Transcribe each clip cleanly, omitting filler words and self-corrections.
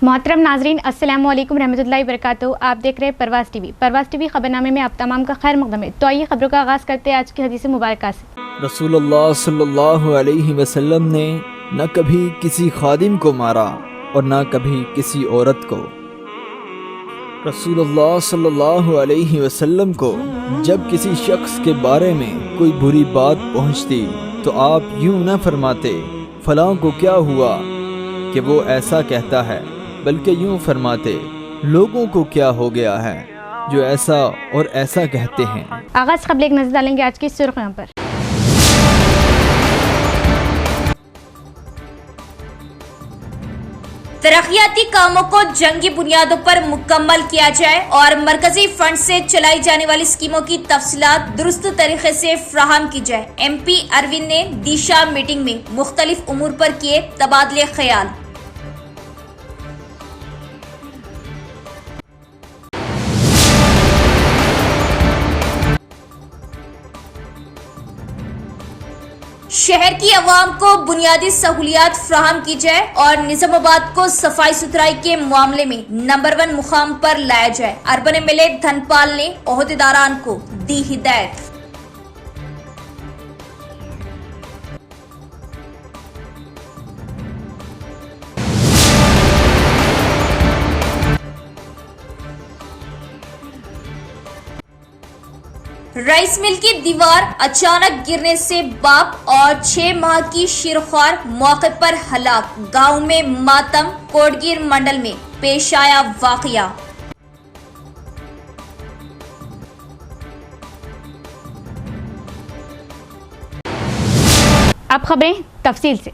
मोहतरम नाजरीन, अस्सलाम वालेकुम रहमतुल्लाहि वबरकातुहू। आप देख रहे हैं परवाज़ टीवी। परवाज़ टीवी खबरनामे में आप तमाम का खैर मकदम है। तो आइए खबरों का आगाज़ करते हैं आज की हदीस मुबारक से। रसूलुल्लाह सल्लल्लाहु अलैहि वसल्लम ने न कभी किसी खादिम को मारा और न कभी किसी औरत को। रसूलुल्लाह सल्लल्लाहु अलैहि वसल्लम को जब किसी शख्स के बारे में कोई बुरी बात पहुंचती तो आप यूं न फरमाते फलां को क्या हुआ कि वो ऐसा कहता है, बल्कि यूं फरमाते लोगों को क्या हो गया है जो ऐसा और ऐसा कहते हैं। आगाज़ खबर एक नजर डालेंगे आज की सुर्खियों पर। तरक्याती कामों को जंगी बुनियादों पर मुकम्मल किया जाए और मरकजी फंड से चलाई जाने वाली स्कीमों की तफसीलात दुरुस्त तरीके से फ्राहम की जाए। MP अरविंद ने दिशा मीटिंग में मुख्तलिफ उमूर पर किए तबादले ख्याल। शहर की आवाम को बुनियादी सहूलियात फ्राहम की जाए और निजामाबाद को सफाई सुथराई के मामले में नंबर 1 मुकाम पर लाया जाए। अर्बन MLA धनपाल ने ओहदेदारान को दी हिदायत। राइस मिल की दीवार अचानक गिरने से बाप और 6 माह की शीरख्वार मौके पर हलाक। गांव में मातम। कोटगीर मंडल में पेश आया वाकया। अब खबरें तफसील से।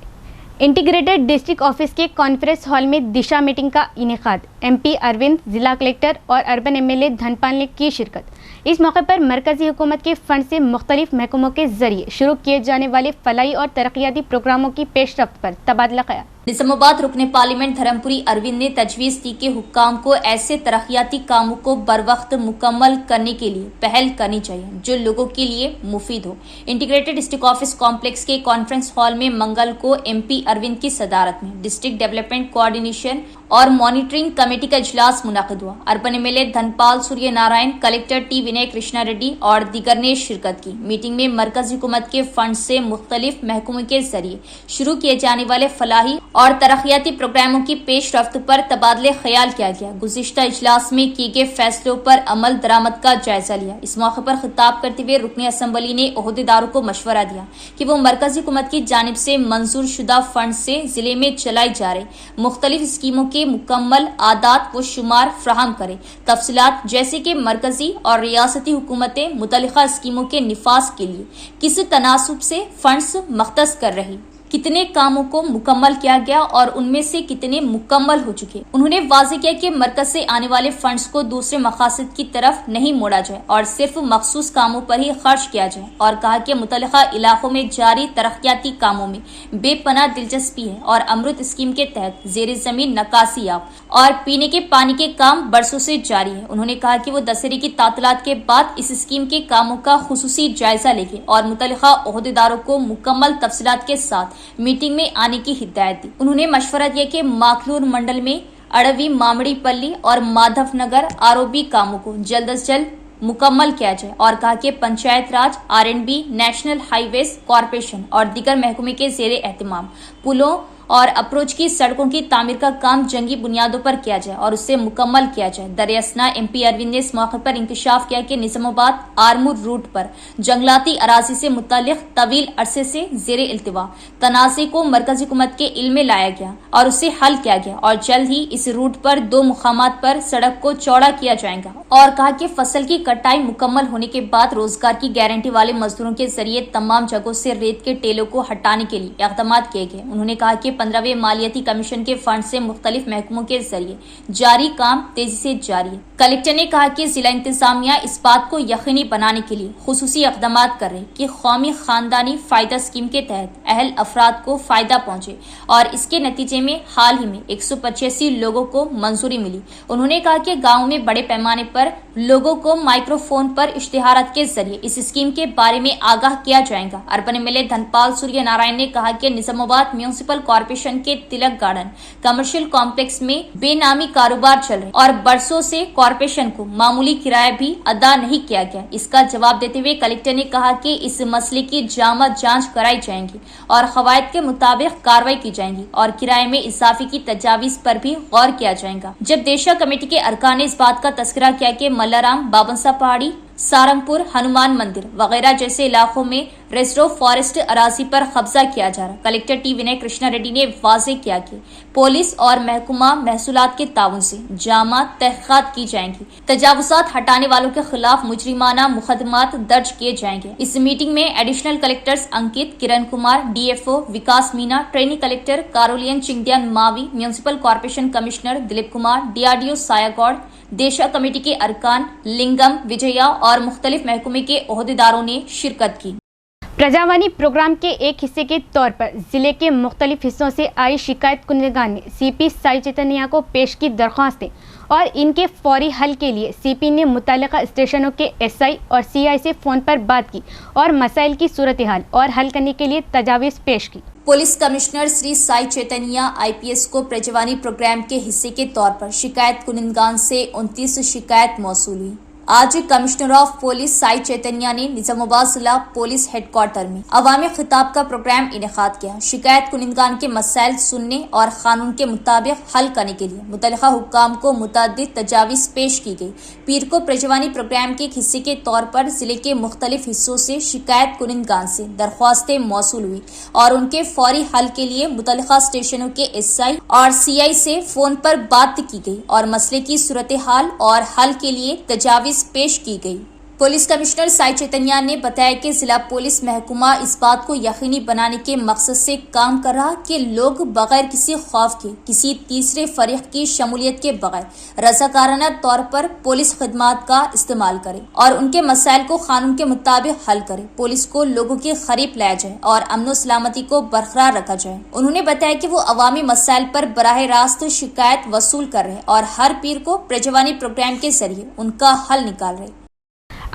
इंटीग्रेटेड डिस्ट्रिक्ट ऑफिस के कॉन्फ्रेंस हॉल में दिशा मीटिंग का इनेकाद। MP अरविंद, जिला कलेक्टर और अर्बन MLA धनपाल ने की शिरकत। इस मौके पर मरकजी हुकूमत के फंड से मुख्तलिफ महकमों के जरिए शुरू किए जाने वाले फलाही और तरक्याती प्रोग्रामों की पेशरफ्त पर तबादला ख्याल। निजामाबाद रुकने पार्लियामेंट धर्मपुरी अरविंद ने तजवीज़ की कि हुक्काम को ऐसे तरक्याती कामों को बरवक्त मुकम्मल करने के लिए पहल करनी चाहिए जो लोगों के लिए मुफीद हो। इंटीग्रेटेड डिस्ट्रिक्ट ऑफिस कॉम्प्लेक्स के कॉन्फ्रेंस हॉल में मंगल को MP अरविंद की सदारत में डिस्ट्रिक्ट डेवलपमेंट कोऑर्डिनेशन और मॉनिटरिंग कमेटी का इजलास मुनाकिद हुआ। Urban MLA Dhanpal Surya Narayan, collector T विनय कृष्णा रेड्डी और दीगर ने शिरकत की। मीटिंग में मरकजी हुकूमत के फंड से मुख्तलिफ महकमों के जरिए शुरू किए जाने वाले फलाही और तरक्याती प्रोग्रामों की पेशरफ्त पर तबादले ख्याल किया गया। गुज़िश्ता इजलास में किए गए फैसलों पर अमल दरामद का जायजा लिया। इस मौके पर खिताब करते हुए रुकने असम्बली ने ओहदेदारों को मशवरा दिया कि वो मरकजी हुकूमत की जानिब से मंजूर शुदा फंड से जिले में चलाई जा रही मुख्तलिफ स्कीमों के मुकम्मल आदात व शुमार फ्राहम करे। तफसीलात जैसे कि मरकजी और रियासती हुकूमतें मुतल्लिका स्कीमों के निफाज के लिए किस तनासुब से फंड्स मख्तस कर रही, कितने कामों को मुकम्मल किया गया और उनमें से कितने मुकम्मल हो चुके। उन्होंने वाज़ेह किया कि मरकज से आने वाले फंड्स को दूसरे मकासद की तरफ नहीं मोड़ा जाए और सिर्फ मखसूस कामों पर ही खर्च किया जाए और कहा कि मुतल्लिका इलाकों में जारी तरक्याती कामों में बेपनाह दिलचस्पी है और अमृत स्कीम के तहत ज़ेर ज़मीन नकासियाब और पीने के पानी के काम बरसों से जारी है। उन्होंने कहा कि वो दशहरे की तातीलात के बाद इस स्कीम के कामों का खुसूसी जायजा लेंगे और मुतल्लिका ओहदेदारों को मुकम्मल तफसीलात के साथ मीटिंग में आने की हिदायत दी। उन्होंने मशवरा दिया कि माखलूर मंडल में अड़वी, मामड़ी पल्ली और माधव नगर ROB कामों को जल्द से जल्द मुकम्मल किया जाए और कहा कि पंचायत राज, R&B, नेशनल हाईवेज कॉरपोरेशन और दीगर महकमे के ज़ेरे एहतमाम पुलों और अप्रोच की सड़कों की तामीर का काम जंगी बुनियादों पर किया जाए और उससे मुकम्मल किया जाए। दरियासना MP अरविंद ने इस मौके पर इंकशाफ किया कि निजामाबाद आरमूर रूट पर जंगलाती अराजी से मुताल्लिक तवील अरसे से ज़ेरे इल्तिवा तनाज़े को मरकजी हुकूमत के इल्म में लाया गया और उससे हल किया गया और जल्द ही इस रूट पर 2 मुकामात पर सड़क को चौड़ा किया जाएगा और कहा कि फसल की कटाई मुकम्मल होने के बाद रोजगार की गारंटी वाले मजदूरों के जरिए तमाम जगहों से रेत के टेलों को हटाने के लिए इक़दाम किए गए। उन्होंने कहा कि 15वें मालियाती कमीशन के फंड से मुख्तलिफ महकमों के जरिए जारी काम तेजी से जारी है। कलेक्टर ने कहा कि जिला इंतजामिया इस बात को यकीनी बनाने के लिए खुसूसी इक़दाम कर रहे कि कौमी खानदानी फायदा स्कीम के तहत अहल अफराद को फायदा पहुंचे और इसके नतीजे में हाल ही में 185 लोगों को मंजूरी मिली। उन्होंने कहा कि गाँव में बड़े पैमाने पर लोगों को माइक्रोफोन पर इश्तिहारात के जरिए इस स्कीम के बारे में आगाह किया जाएगा। अर्बन MLA धनपाल सूर्य नारायण ने कहा कि निजामाबाद म्यूनिसिपल कॉर्पोरेशन कॉरपोरेशन के तिलक गार्डन कमर्शियल कॉम्प्लेक्स में बेनामी कारोबार चल रहे और बरसों से कॉरपोरेशन को मामूली किराया भी अदा नहीं किया गया। इसका जवाब देते हुए कलेक्टर ने कहा कि इस मसले की जामा जांच कराई जाएगी और कवायद के मुताबिक कार्रवाई की जाएगी और किराए में इजाफे की तजावीज पर भी गौर किया जाएगा। जब देशा कमेटी के अरकान ने इस बात का तस्करा किया कि मल्लाराम, बाबनसा पहाड़ी, सारंगपुर, हनुमान मंदिर वगैरह जैसे इलाकों में रिजर्व फॉरेस्ट अराजी पर कब्जा किया जा रहा, कलेक्टर टी विनय कृष्णा रेड्डी ने वाजे किया कि पुलिस और महकमा महसूलात के ताउन से जामा तहकीकात की जाएंगी। तजावुजात हटाने वालों के खिलाफ मुजरिमाना मुकदमात दर्ज किए जाएंगे। इस मीटिंग में additional collectors Ankit, Kiran Kumar, DFO Vikas Meena, training collector Karolian Chingdian Mawi, municipal corporation commissioner Dilip Kumar, DRDO Sayagoud, Disha committee के अरकान लिंगम, विजया और मुख्तलिफ महकमे के ओहदेदारों ने शिरकत की। प्रजावाणी प्रोग्राम के एक हिस्से के तौर पर जिले के मुख्तलिफ हिस्सों से आई शिकायत कुनगान ने CP साई चैतन्या को पेश की दरख्वास्तें और इनके फौरी हल के लिए CP ने मुतल्लिका स्टेशनों के SI और CI से फ़ोन पर बात की और मसाइल की सूरत हाल और हल करने के लिए तजावीज़ पेश की। Police commissioner Shri Sai Chaitanya IPS को प्रजावाणी प्रोग्राम के हिस्से के तौर पर शिकायत कुनगान से 29 शिकायत मौसूल हुई। आज commissioner of police Sai Chaitanya ने निजामाबाद जिला पुलिस हेडक्वार्टर में अवामी खिताब का प्रोग्राम इनेकाद किया। शिकायत कुनगान के मसाइल सुनने और कानून के मुताबिक हल करने के लिए मुतल्लिका हुक्काम को मुतअद्दिद तजावीज पेश की गई। पीर को प्रजवानी प्रोग्राम के एक हिस्से के तौर पर जिले के मुख्तलिफ हिस्सों से शिकायत कुनगान से दरख्वास्तें मौसूल हुई और उनके फौरी हल के लिए मुतल्लिका स्टेशनों के SI और CI से फोन पर बात की गई और मसले की सूरत हाल और हल के लिए तजावीज पेश की गई। पुलिस कमिश्नर साई चैतन्या ने बताया कि जिला पुलिस महकमा इस बात को यकीनी बनाने के मकसद से काम कर रहा कि लोग बगैर किसी खौफ के, किसी तीसरे फरीक की शमूलियत के बगैर रज़ाकाराना तौर पर पुलिस खिदमात का इस्तेमाल करें और उनके मसाइल को कानून के मुताबिक हल करें। पुलिस को लोगों के करीब लाया जाए और अमन सलामती को बरकरार रखा जाए। उन्होंने बताया कि वो अवामी मसाइल पर बराह रास्त शिकायत वसूल कर रहे और हर पीर को प्रजवानी प्रोग्राम के जरिए उनका हल निकाल रहे।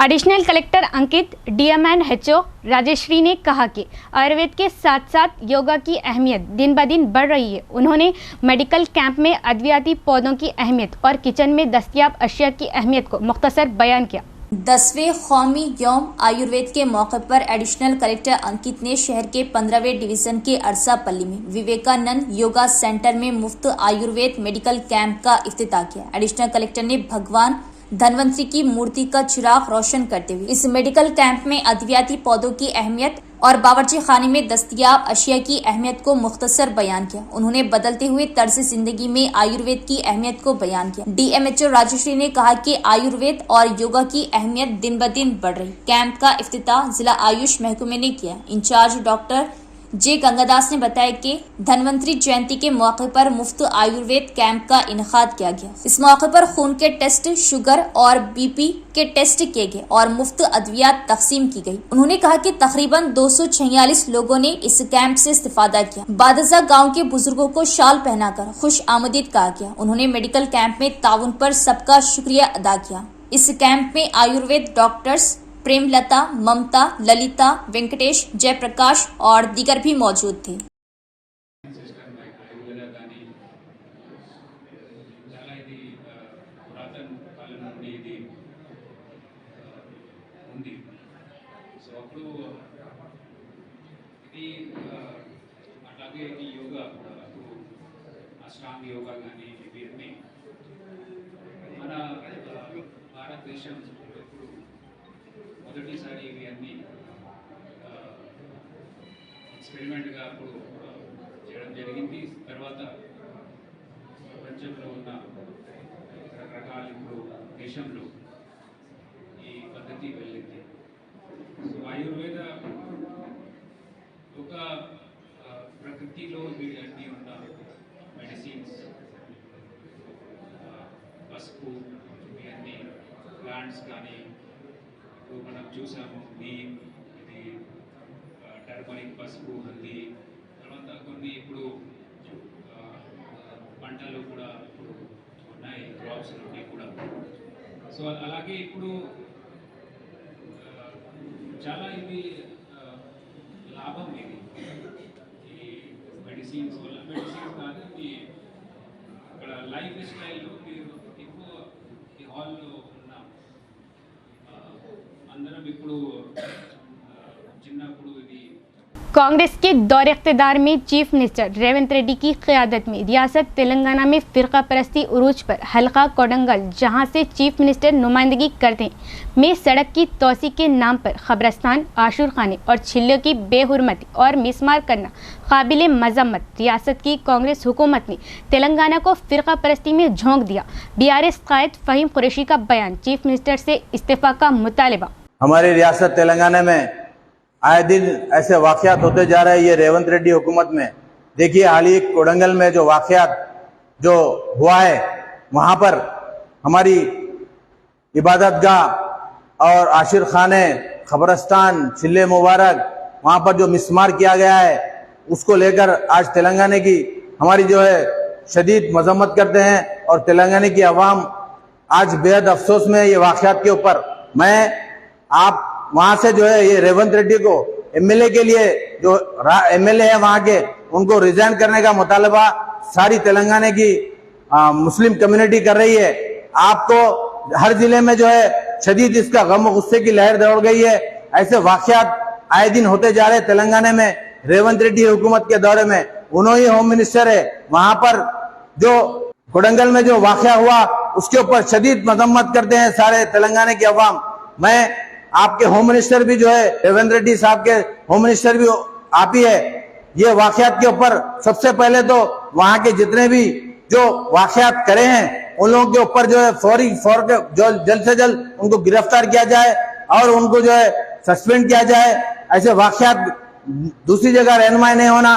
एडिशनल कलेक्टर अंकित, DMNHO राजेश्री ने कहा कि आयुर्वेद के साथ साथ योगा की अहमियत दिन ब दिन बढ़ रही है। उन्होंने मेडिकल कैंप में अद्वियाती पौधों की अहमियत और किचन में दस्तयाब अशिया की अहमियत को मुख्तसर बयान किया। 10वें कौमी यौम आयुर्वेद के मौके पर एडिशनल कलेक्टर अंकित ने शहर के 15वें डिवीजन के अरसापल्ली में विवेकानंद योगा सेंटर में मुफ्त आयुर्वेद मेडिकल कैंप का इफ्तिताह किया। एडिशनल कलेक्टर ने भगवान धनवंतरी की मूर्ति का चिराग रोशन करते हुए इस मेडिकल कैंप में अद्वियाती पौधों की अहमियत और बावर्ची खाने में दस्तयाब अशिया की अहमियत को मुख्तसर बयान किया। उन्होंने बदलते हुए तर्ज जिंदगी में आयुर्वेद की अहमियत को बयान किया। DMHO राजेश्री ने कहा कि आयुर्वेद और योगा की अहमियत दिन ब दिन बढ़ रही। कैंप का इफ्तिताह जिला आयुष महकमे ने किया। इंचार्ज डॉक्टर J गंगादास ने बताया कि धनवंतरी जयंती के मौके पर मुफ्त आयुर्वेद कैंप का इनेकाद किया गया। इस मौके पर खून के टेस्ट, शुगर और BP के टेस्ट किए गए और मुफ्त अद्वियात तकसीम की गई। उन्होंने कहा कि तकरीबन 246 लोगों ने इस कैंप से इस्तेफादा किया। बादजा गांव के बुजुर्गों को शाल पहनाकर खुश आमदीद कहा गया। उन्होंने मेडिकल कैंप में ताउन पर सबका शुक्रिया अदा किया। इस कैंप में आयुर्वेद डॉक्टर्स प्रेमलता, ममता, ललिता, वेंकटेश, जयप्रकाश और दीगर भी मौजूद थे। మొదటిసారి ఇవి అన్ని ఎక్స్పెరిమెంట్గా అప్పుడు చేయడం జరిగింది. తర్వాత ప్రపంచంలో ఉన్న రకరకాల ఇప్పుడు దేశంలో ఈ పద్ధతి వెళ్ళింది. సో ఆయుర్వేద ఒక ప్రకృతిలో అన్నీ ఉన్న మెడిసిన్స్, పసుపు, ఇవన్నీ ప్లాంట్స్ కానీ మనం చూసాము. నీమ్, ఇది టర్మరిక్, పసుపు, హల్దీ, తర్వాత కొన్ని ఇప్పుడు పంటలు కూడా ఇప్పుడు ఉన్నాయి, క్రాప్స్ నుండి కూడా. సో అలాగే ఇప్పుడు చాలా ఇది లాభం ఇది ఈ మెడిసిన్స్ వల్ల. లైఫ్ స్టైల్లో మీరు ఎక్కువ ఈ హాల్లో ఉన్న అందరం ఇప్పుడు చిన్నప్పుడు ఇది कांग्रेस के दौर इख्तिदार में चीफ मिनिस्टर रेवंत रेड्डी की क़यादत में रियासत तेलंगाना में फ़िरका परस्ती उरूज पर हल्का कोडंगल, जहां से चीफ मिनिस्टर नुमाइंदगी करते हैं, में सड़क की तोसी के नाम पर ख़बरस्तान, आशूर खाने और छिल्लों की बेहुरमती और मिसमार करना काबिल मजम्मत। रियासत की कांग्रेस हुकूमत ने तेलंगाना को फ़िरका परस्ती में झोंक दिया। BRS कायद फ़हीम कुरैशी का बयान, चीफ मिनिस्टर से इस्तीफ़ा का मुतालबा। हमारी रियासत तेलंगाना में आए दिन ऐसे वाक़यात होते जा रहे हैं ये रेवंत रेड्डी हुकूमत में। देखिए हाल ही कोडंगल में जो वाक़यात जो हुआ है वहाँ पर हमारी इबादत गाह और आशिर खाने, खबरस्तान, चिल्ले मुबारक वहाँ पर जो मिसमार किया गया है उसको लेकर आज तेलंगाना की हमारी जो है शदीद मजम्मत करते हैं और तेलंगाना की आवाम आज बेहद अफसोस में ये वाक़यात के ऊपर। मैं आप वहाँ से जो है ये रेवंत रेड्डी को MLA के लिए जो MLA है वहाँ के उनको रिजाइन करने का मुतालबा सारी तेलंगाना की मुस्लिम कम्युनिटी कर रही है। आपको हर जिले में जो है शदीद इसका गम गुस्से की लहर दौड़ गई है। ऐसे वाक़यात आए दिन होते जा रहे तेलंगाना में। रेवंत रेड्डी हुकूमत के दौरे में उन्होंने होम मिनिस्टर है, वहाँ पर जो कोडंगल में जो वाक़या हुआ उसके ऊपर शदीद मजम्मत करते हैं सारे तेलंगाना की अवाम। मैं आपके होम मिनिस्टर भी जो है रेवंत रेड्डी साहब के होम मिनिस्टर भी आप ही है। ये वाक़यात के ऊपर सबसे पहले तो वहाँ के जितने भी जो वाक़यात करे हैं उन लोगों के ऊपर जो है जल्द से जल्द उनको गिरफ्तार किया जाए और उनको जो है सस्पेंड किया जाए। ऐसे वाक़यात दूसरी जगह रहनुमाई नहीं होना।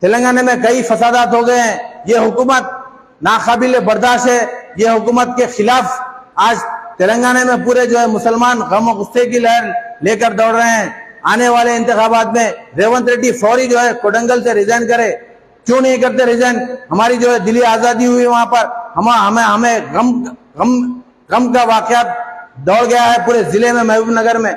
तेलंगाना में कई फसादात हो गए हैं। ये हुकूमत नाकाबिल बर्दाश्त है। ये हुकूमत के खिलाफ आज तेलंगाना में पूरे जो है मुसलमान गम गुस्से की लहर लेकर दौड़ रहे हैं। आने वाले इंतखाबात में रेवंत रेड्डी फौरी जो है कोडंगल से रिजाइन करे। क्यों नहीं करते रिजाइन? हमारी जो है दिली आजादी हुई वहां पर हमें गम का वाक़यात दौड़ गया है पूरे जिले में। महबूब नगर में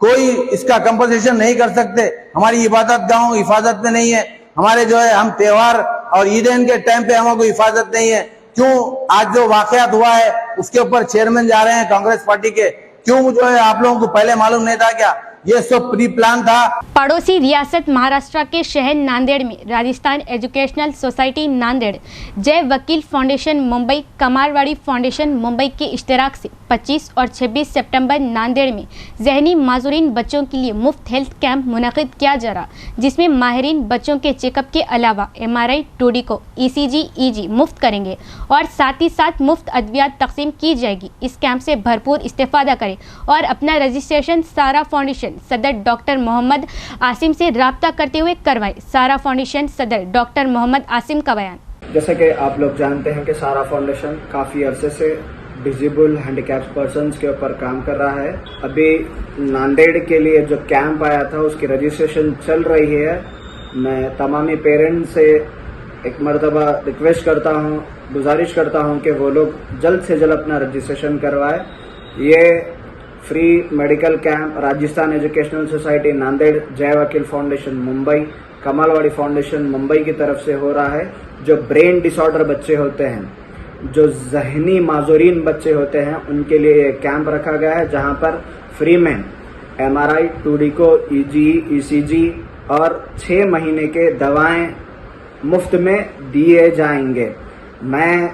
कोई इसका कंपनसेशन नहीं कर सकते। हमारी इबादत गाहों हिफाजत में नहीं है। हमारे जो है हम त्योहार और ईदैन के टाइम पे हमको हिफाजत नहीं है। क्यों आज जो वाक़यात हुआ है उसके ऊपर चेयरमैन जा रहे हैं कांग्रेस पार्टी के? क्यों जो है आप लोगों को पहले मालूम नहीं था क्या? ये सब प्री प्लान था। पड़ोसी रियासत महाराष्ट्र के शहर नांदेड़ में राजस्थान एजुकेशनल सोसाइटी नांदेड़, जय वकील फाउंडेशन मुंबई, कमारवाड़ी फाउंडेशन मुंबई के इश्तराक से 25 और 26 सितंबर नांदेड़ में ज़हनी माजूरीन बच्चों के लिए मुफ्त हेल्थ कैंप मुनक़िद किया जा रहा, जिसमें माहिरीन बच्चों के चेकअप के अलावा MRI, टूडिको, ECG, EG मुफ्त करेंगे और साथ ही साथ मुफ्त अद्वियात तकसीम की जाएगी। इस कैंप से भरपूर इस्तेफादा करें और अपना रजिस्ट्रेशन सारा फाउंडेशन सदर डॉक्टर मोहम्मद आसिम से राब्ता करते हुए करवाएं। सारा फाउंडेशन सदर डॉक्टर मोहम्मद आसिम का बयान। जैसे कि आप लोग जानते हैं कि सारा फाउंडेशन काफ़ी अरसे से डिजेबल हैंडीकैप पर्सन्स के ऊपर काम कर रहा है। अभी नांदेड़ के लिए जो कैंप आया था उसकी रजिस्ट्रेशन चल रही है। मैं तमामी पेरेंट्स से एक मरतबा रिक्वेस्ट करता हूँ, गुजारिश करता हूँ कि वो लोग जल्द से जल्द अपना रजिस्ट्रेशन करवाएं। ये free medical camp Rajasthan educational society Nanded, जय वकील फाउंडेशन मुंबई, कमालवाड़ी फाउंडेशन मुंबई की तरफ से हो रहा है। जो ब्रेन डिसऑर्डर बच्चे होते हैं, जो ज़हनी माजूरीन बच्चे होते हैं, उनके लिए ये कैंप रखा गया है, जहां पर फ्री में MRI, टूडिको, EG, ECG और 6 महीने के दवाएं मुफ्त में दिए जाएंगे। मैं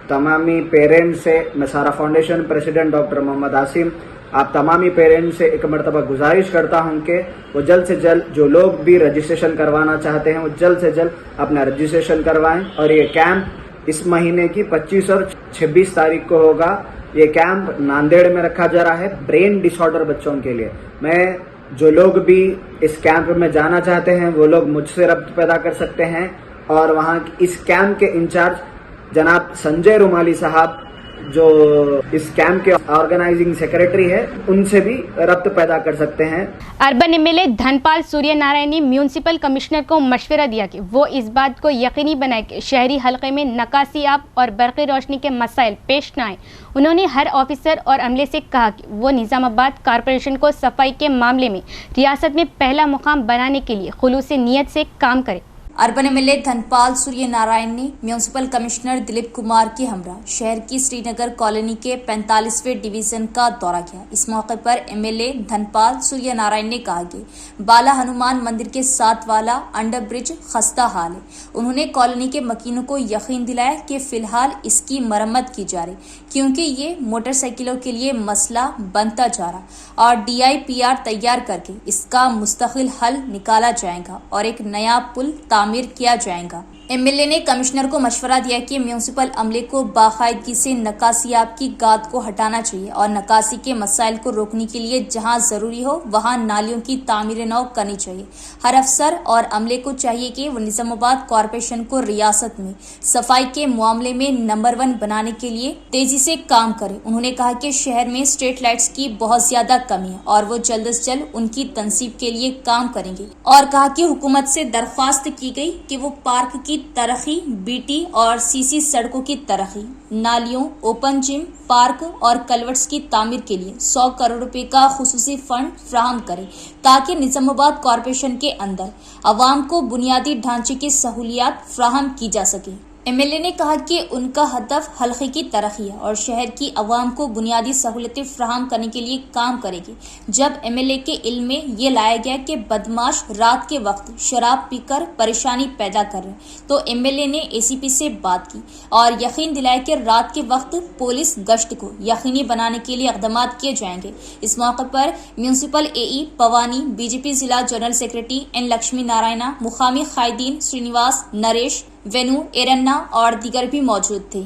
तमामी पेरेंट्स से, मैं Sara foundation president doctor Mohammad Asim, आप तमामी पेरेंट्स से एक मरतबा गुजारिश करता हूं कि वो जल्द से जल्द, जो लोग भी रजिस्ट्रेशन करवाना चाहते हैं, वो जल्द से जल्द अपना रजिस्ट्रेशन करवाएं। और ये कैंप इस महीने की 25 और 26 तारीख को होगा। ये कैंप नांदेड़ में रखा जा रहा है ब्रेन डिसऑर्डर बच्चों के लिए। मैं जो लोग भी इस कैंप में जाना चाहते हैं वो लोग मुझसे रब्त पैदा कर सकते हैं और वहाँ इस कैंप के इंचार्ज जनाब संजय रुमाली साहब, जो इस कैंप के ऑर्गेनाइजिंग सेक्रेटरी है, उनसे भी रब्त पैदा कर सकते हैं। अर्बन MLA धनपाल सूर्य नारायण ने म्यूनिसिपल कमिश्नर को मशवरा दिया कि वो इस बात को यकीनी बनाए कि शहरी हलके में नकासी आब और बरक़ी रोशनी के मसाइल पेश न आए। उन्होंने हर ऑफिसर और अमले से कहा कि वो निज़ामाबाद कॉरपोरेशन को सफाई के मामले में रियासत में पहला मुकाम बनाने के लिए खुलूस नीयत से काम करे। अर्बन एमएलए धनपाल सूर्य नारायण ने म्यूनिसिपल कमिश्नर दिलीप कुमार के हमरा शहर की श्रीनगर कॉलोनी के 45वें डिवीजन का दौरा किया। इस मौके पर एमएलए धनपाल सूर्य नारायण ने कहा कि बाला हनुमान मंदिर के साथ वाला अंडर ब्रिज खस्ता हाल है। उन्होंने कॉलोनी के मकीनों को यकीन दिलाया कि फिलहाल इसकी मरम्मत की जा रही, क्योंकि ये मोटरसाइकिलों के लिए मसला बनता जा रहा और DIPR तैयार करके इसका मुस्तकिल हल निकाला जाएगा और एक नया पुल तामीर किया जाएगा। एमएलए ने कमिश्नर को मशवरा दिया कि म्यूनिसिपल अमले को बाकायदगी से नक्कासियाब की गाद को हटाना चाहिए और नक्कासी के मसाइल को रोकने के लिए जहां जरूरी हो वहां नालियों की तामीर नौ करनी चाहिए। हर अफसर और अमले को चाहिए कि वो निजामाबाद कॉरपोरेशन को रियासत में सफाई के मामले में नंबर 1 बनाने के लिए तेजी से काम करे। उन्होंने कहा कि शहर में स्ट्रीट लाइट्स की बहुत ज्यादा कमी है और वो जल्द से जल्द उनकी तनसीब के लिए काम करेंगे और कहा कि हुकूमत से दरख्वास्त की गई कि वो पार्क की तरक्की, BT और CC सड़कों की तरक्की, नालियों, ओपन जिम, पार्क और कलवर्ट्स की तामीर के लिए 100 करोड़ रुपए का खुसूसी फंड फ्राहम करे ताकि निजामाबाद कॉरपोरेशन के अंदर अवाम को बुनियादी ढांचे की सहूलियात फ्राहम की जा सके। एमएलए ने कहा कि उनका हदफ हल्के की तरक्की है और शहर की अवाम को बुनियादी सहूलतें फ्राहम करने के लिए काम करेगी। जब एमएलए के इल्म में ये लाया गया कि बदमाश रात के वक्त शराब पीकर परेशानी पैदा कर रहे हैं, तो एमएलए ने ACP से बात की और यकीन दिलाया कि रात के वक्त पुलिस गश्त को यकीनी बनाने के लिए इक़दाम किए जाएंगे। इस मौके पर म्यूनिसिपल AE पवानी, BJP जिला general secretary N Lakshmi Narayana, मुकामी कायदीन श्रीनिवास, नरेश, वेनु, एरन्ना और दीगर भी मौजूद थे।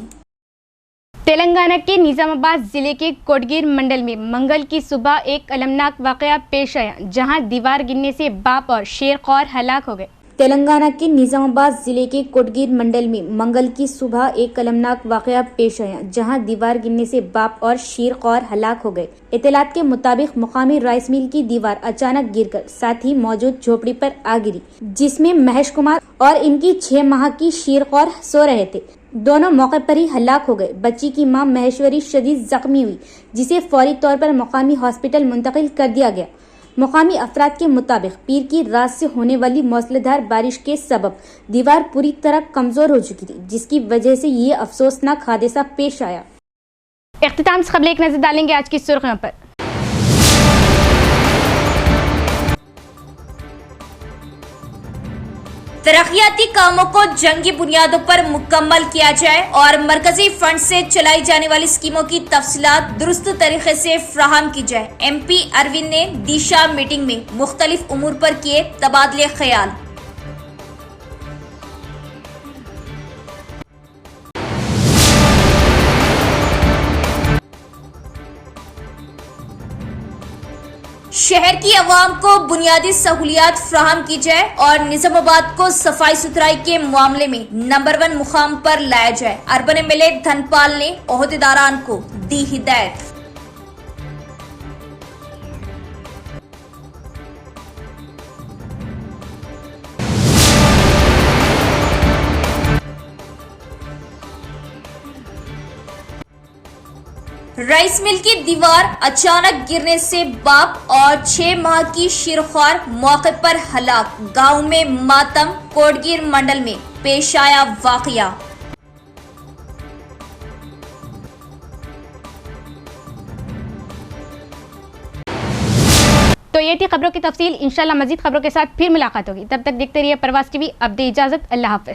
तेलंगाना के निजामाबाद जिले के कोटगीर मंडल में मंगल की सुबह एक अलमनाक वाकया पेश आया, जहां दीवार गिरने से बाप और शेरख्वार हलाक हो गए। तेलंगाना के निजामाबाद जिले के कोटगीर मंडल में मंगल की सुबह एक अलमनाक वाकया पेश आया, जहां दीवार गिरने से बाप और शेरख्वार हलाक हो गए। इत्तलात के मुताबिक मुकामी राइस मिल की दीवार अचानक गिरकर साथ ही मौजूद झोपड़ी पर आ गिरी, जिसमें महेश कुमार और इनकी 6 माह की शेरख्वार सो रहे थे। दोनों मौके पर ही हलाक हो गए। बच्ची की मां महेश्वरी शदीद जख्मी हुई, जिसे फौरी तौर पर मुकामी हॉस्पिटल मुंतकिल कर दिया गया। मुकामी अफराद के मुताबिक पीर की रात से होने वाली मौसलाधार बारिश के सबब दीवार पूरी तरह कमजोर हो चुकी थी, जिसकी वजह से ये अफसोसनाक हादसा पेश आया। इख्तिताम से खबर एक नजर डालेंगे आज की सुर्खियों पर। तरक्याती कामों को जंगी बुनियादों पर मुकम्मल किया जाए और मरकजी फंड से चलाई जाने वाली स्कीमों की तफसीलात दुरुस्त तरीके से फ्राहम की जाए। MP अरविंद ने दिशा मीटिंग में मुख्तलिफ उमूर पर किए तबादले ख्याल। शहर की आवाम को बुनियादी सहूलियात फ्राहम की जाए और निजामाबाद को सफाई सुथराई के मामले में नंबर 1 मुकाम पर लाया जाए। अर्बन एमएलए धनपाल ने ओहदेदारान को दी हिदायत। राइस मिल की दीवार अचानक गिरने से बाप और 6 माह की शेरख्वार मौके पर हलाक। गांव में मातम। कोटगीर मंडल में पेश आया वाकया। तो ये थी खबरों की तफसील। इंशाल्लाह मजीद खबरों के साथ फिर मुलाकात होगी। तब तक देखते रहिए प्रवास TV। अब दे इजाजत। अल्लाह हाफिज।